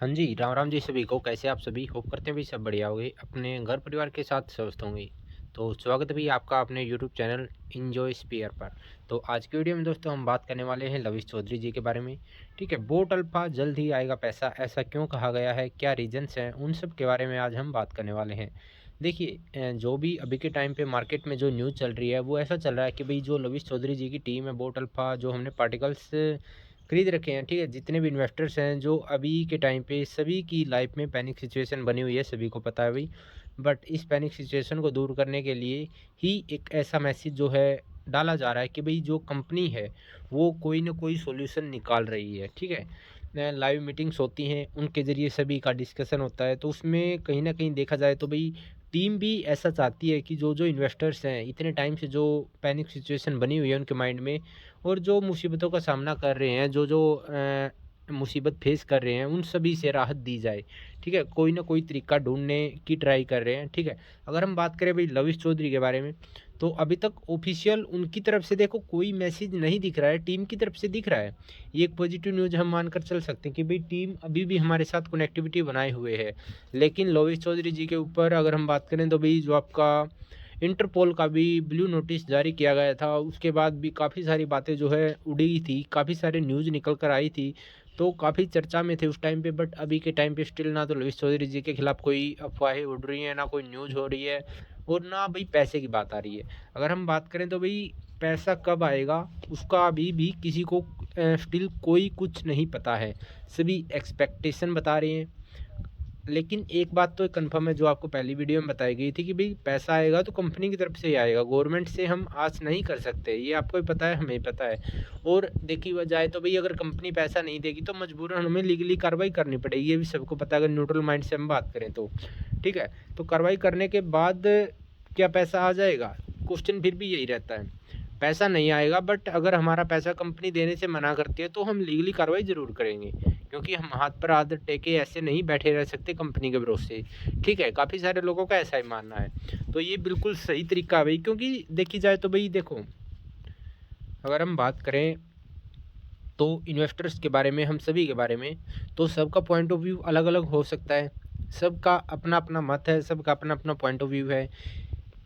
हाँ जी, राम राम जी सभी को। कैसे आप सभी? होप करते हैं भी सब बढ़िया होंगे, अपने घर परिवार के साथ स्वस्थ होंगे। तो स्वागत है भी आपका अपने यूट्यूब चैनल एन्जॉय स्पीयर पर। तो आज की वीडियो में दोस्तों हम बात करने वाले हैं लविश चौधरी जी के बारे में। ठीक है, बोट अल्फा जल्द ही आएगा पैसा, ऐसा क्यों कहा गया है, क्या रीजंस हैं, उन सब के बारे में आज हम बात करने वाले हैं। देखिए जो भी अभी के टाइम पे मार्केट में जो न्यूज़ चल रही है वो ऐसा चल रहा है कि भाई जो लविश चौधरी जी की टीम है बोट अल्फा, जो हमने पार्टिकल्स खरीद रखे हैं, ठीक है, जितने भी इन्वेस्टर्स हैं जो अभी के टाइम पे सभी की लाइफ में पैनिक सिचुएशन बनी हुई है, सभी को पता है भाई। बट इस पैनिक सिचुएशन को दूर करने के लिए ही एक ऐसा मैसेज जो है डाला जा रहा है कि भाई जो कंपनी है वो कोई ना कोई सॉल्यूशन निकाल रही है। ठीक है, लाइव मीटिंग्स होती हैं, उनके ज़रिए सभी का डिस्कशन होता है, तो उसमें कहीं ना कहीं देखा जाए तो भाई टीम भी ऐसा चाहती है कि जो जो इन्वेस्टर्स हैं इतने टाइम से जो पैनिक सिचुएशन बनी हुई है उनके माइंड में, और जो मुसीबतों का सामना कर रहे हैं, जो जो मुसीबत फेस कर रहे हैं, उन सभी से राहत दी जाए। ठीक है, कोई ना कोई तरीका ढूँढने की ट्राई कर रहे हैं। ठीक है, अगर हम बात करें भई लविश चौधरी के बारे में, तो अभी तक ऑफ़िशियल उनकी तरफ से देखो कोई मैसेज नहीं दिख रहा है, टीम की तरफ से दिख रहा है। ये एक पॉज़िटिव न्यूज़ हम मानकर चल सकते हैं कि भई टीम अभी भी हमारे साथ कनेक्टिविटी बनाए हुए है। लेकिन लविश चौधरी जी के ऊपर अगर हम बात करें तो भई जो आपका इंटरपोल का भी ब्लू नोटिस जारी किया गया था, उसके बाद भी काफ़ी सारी बातें जो है उड़ी थी, काफ़ी सारे न्यूज़ निकल कर आई थी, तो काफ़ी चर्चा में थे उस टाइम पे। बट अभी के टाइम पे स्टिल ना तो लविश चौधरी जी के खिलाफ कोई अफ़वाहें उड़ रही हैं, ना कोई न्यूज़ हो रही है, और ना भई पैसे की बात आ रही है। अगर हम बात करें तो भई पैसा कब आएगा, उसका अभी भी किसी को स्टिल कोई कुछ नहीं पता है। सभी एक्सपेक्टेशन बता रहे हैं। लेकिन एक बात तो कन्फर्म है जो आपको पहली वीडियो में बताई गई थी कि भई पैसा आएगा तो कंपनी की तरफ से ही आएगा, गवर्नमेंट से हम आस नहीं कर सकते। ये आपको भी पता है, हमें भी पता है। और देखी व जाए तो भई अगर कंपनी पैसा नहीं देगी तो मजबूरन हमें लीगली कार्रवाई करनी पड़ेगी, ये भी सबको पता है अगर न्यूट्रल माइंड से हम बात करें तो। ठीक है? तो कार्रवाई करने के बाद क्या पैसा आ जाएगा? क्वेश्चन फिर भी यही रहता है। पैसा नहीं आएगा, बट अगर हमारा पैसा कंपनी देने से मना करती है तो हम लीगली कार्रवाई ज़रूर करेंगे। क्योंकि हम हाथ पर हाथ टेके ऐसे नहीं बैठे रह सकते कंपनी के भरोसे। ठीक है, काफ़ी सारे लोगों का ऐसा ही मानना है। तो ये बिल्कुल सही तरीका है भाई, क्योंकि देखी जाए तो भाई देखो, अगर हम बात करें तो इन्वेस्टर्स के बारे में, हम सभी के बारे में, तो सबका पॉइंट ऑफ व्यू अलग-अलग हो सकता है। सबका अपना-अपना मत है, सबका अपना-अपना पॉइंट ऑफ व्यू है।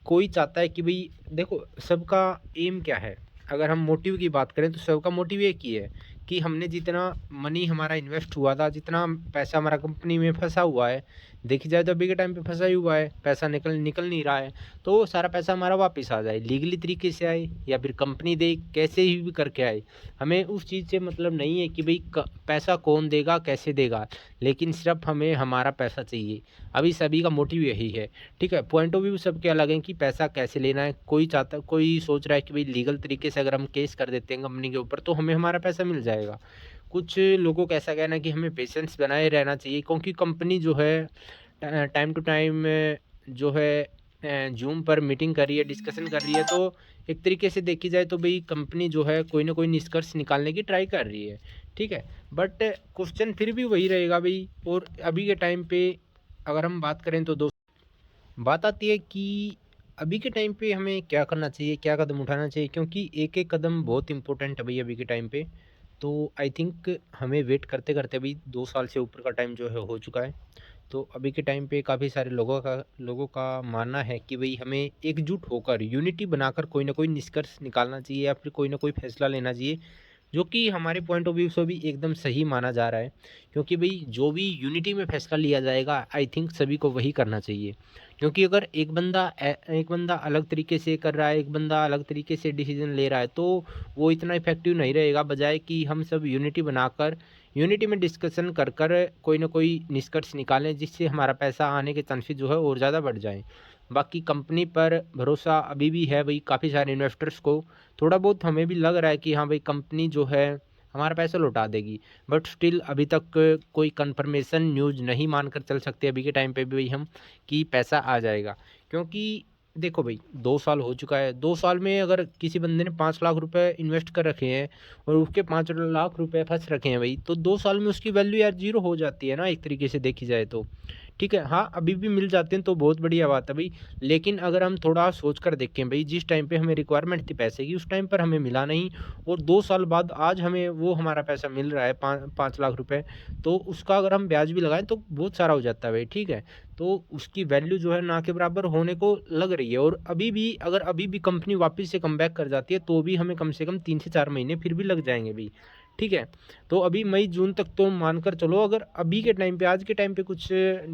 कोई चाहता है कि भई देखो, सबका एम क्या है? अगर हम मोटिव की बात करें तो सबका मोटिव एक ही है कि हमने जितना मनी हमारा इन्वेस्ट हुआ था, जितना पैसा हमारा कंपनी में फँसा हुआ है, देखी जाए तो अभी के टाइम पे फँसा ही हुआ है, पैसा निकल निकल नहीं रहा है, तो वो सारा पैसा हमारा वापस आ जाए। लीगली तरीके से आए या फिर कंपनी दे, कैसे ही भी करके आए। हमें उस चीज़ से मतलब नहीं है कि भई क पैसा कौन देगा, कैसे देगा, लेकिन सिर्फ़ हमें हमारा पैसा चाहिए। अभी सभी का मोटिव यही है। ठीक है, पॉइंट ऑफ व्यू सबके अलग हैं कि पैसा कैसे लेना है। कोई सोच रहा है कि भाई लीगल तरीके से अगर हम केस कर देते हैं कंपनी के ऊपर तो हमें हमारा पैसा मिल जाएगा। कुछ लोगों का ऐसा कहना है कि हमें पेशेंस बनाए रहना चाहिए, क्योंकि कंपनी जो है टाइम टू टाइम जो है ज़ूम पर मीटिंग कर रही है, डिस्कशन कर रही है, तो एक तरीके से देखी जाए तो भई कंपनी जो है कोई ना कोई निष्कर्ष निकालने की ट्राई कर रही है। ठीक है, बट क्वेश्चन फिर भी वही रहेगा भई। और अभी के टाइम पे अगर हम बात करें तो बात आती है कि अभी के टाइम पे हमें क्या करना चाहिए, क्या कदम उठाना चाहिए, क्योंकि एक-एक कदम बहुत इम्पोर्टेंट है भई अभी के टाइम पे। तो आई थिंक हमें वेट करते-करते अभी 2 साल से ऊपर का टाइम जो है हो चुका है। तो अभी के टाइम पे काफ़ी सारे लोगों का मानना है कि भई हमें एकजुट होकर, यूनिटी बनाकर कोई ना कोई निष्कर्ष निकालना चाहिए या फिर कोई ना कोई फैसला लेना चाहिए, जो कि हमारे पॉइंट ऑफ व्यू से भी एकदम सही माना जा रहा है। क्योंकि भई जो भी यूनिटी में फैसला लिया जाएगा, आई थिंक सभी को वही करना चाहिए। क्योंकि अगर एक बंदा अलग तरीके से कर रहा है, एक बंदा अलग तरीके से डिसीज़न ले रहा है, तो वो इतना इफ़ेक्टिव नहीं रहेगा, बजाए कि हम सब यूनिटी बनाकर, यूनिटी में डिस्कशन कर कोई ना कोई निष्कर्ष निकालें, जिससे हमारा पैसा आने के चांसेस जो है और ज़्यादा बढ़ जाएँ। बाकी कंपनी पर भरोसा अभी भी है भई काफ़ी सारे इन्वेस्टर्स को। थोड़ा बहुत हमें भी लग रहा है कि हाँ भाई कंपनी जो है हमारा पैसा लौटा देगी। बट स्टिल अभी तक कोई कन्फर्मेशन न्यूज़ नहीं मानकर चल सकते अभी के टाइम पे भी हम कि पैसा आ जाएगा। क्योंकि देखो भई 2 साल हो चुका है, 2 साल में अगर किसी बंदे ने 5 लाख रुपए इन्वेस्ट कर रखे हैं और उसके 5 लाख रुपए फँस रखे हैं भई, तो 2 साल में उसकी वैल्यू यार ज़ीरो हो जाती है ना एक तरीके से देखी जाए तो। ठीक है। हाँ, अभी भी मिल जाते हैं तो बहुत बढ़िया बात है भई। लेकिन अगर हम थोड़ा सोच कर देखें भई, जिस टाइम पे हमें रिक्वायरमेंट थी पैसे की, उस टाइम पर हमें मिला नहीं और 2 साल बाद आज हमें वो हमारा पैसा मिल रहा है 5 लाख रुपए, तो उसका अगर हम ब्याज भी लगाएँ तो बहुत सारा हो जाता है भई, ठीक है। तो उसकी वैल्यू जो है ना के बराबर होने को लग रही है और अभी भी कंपनी वापस से कमबैक कर जाती है, तो भी हमें कम से कम 3 से 4 महीने फिर भी लग जाएँगे भई, ठीक है। तो अभी मई जून तक तो मानकर चलो, अगर अभी के टाइम पे, आज के टाइम पे कुछ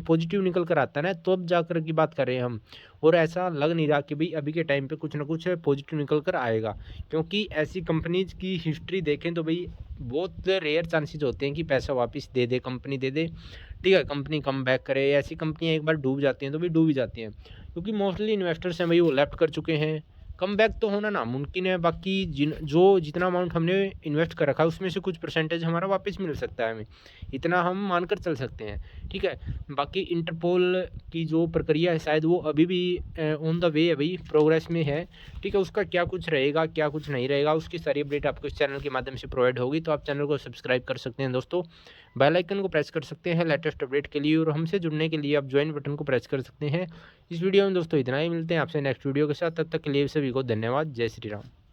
पॉजिटिव निकल कर आता है ना, तो अब जाकर की बात करें हम। और ऐसा लग नहीं रहा कि भाई अभी के टाइम पे कुछ ना कुछ पॉजिटिव निकल कर आएगा, क्योंकि ऐसी कंपनीज की हिस्ट्री देखें तो भाई बहुत रेयर चांसेस होते हैं कि पैसा वापस दे दे, कंपनी दे दे, ठीक है, कंपनी कम बैक करे। ऐसी कंपनियां एक बार डूब जाती हैं तो भाई डूब ही जाती हैं, क्योंकि मोस्टली इन्वेस्टर्स हैं भाई वो लेफ्ट कर चुके हैं। कम बैक तो होना नामुमकिन है, बाकी जितना अमाउंट हमने इन्वेस्ट कर रखा है उसमें से कुछ परसेंटेज हमारा वापस मिल सकता है हमें, इतना हम मानकर चल सकते हैं, ठीक है। बाकी इंटरपोल की जो प्रक्रिया है शायद वो अभी भी ऑन द वे है भाई, प्रोग्रेस में है, ठीक है। उसका क्या कुछ रहेगा, क्या कुछ नहीं रहेगा, उसकी सारी अपडेट आपको इस चैनल के माध्यम से प्रोवाइड होगी। तो आप चैनल को सब्सक्राइब कर सकते हैं दोस्तों, बेल आइकन को प्रेस कर सकते हैं लेटेस्ट अपडेट के लिए, और हमसे जुड़ने के लिए आप ज्वाइन बटन को प्रेस कर सकते हैं। इस वीडियो में दोस्तों इतना ही, मिलते हैं आपसे नेक्स्ट वीडियो के साथ, तब तक के लिए सभी को धन्यवाद। जय श्री राम।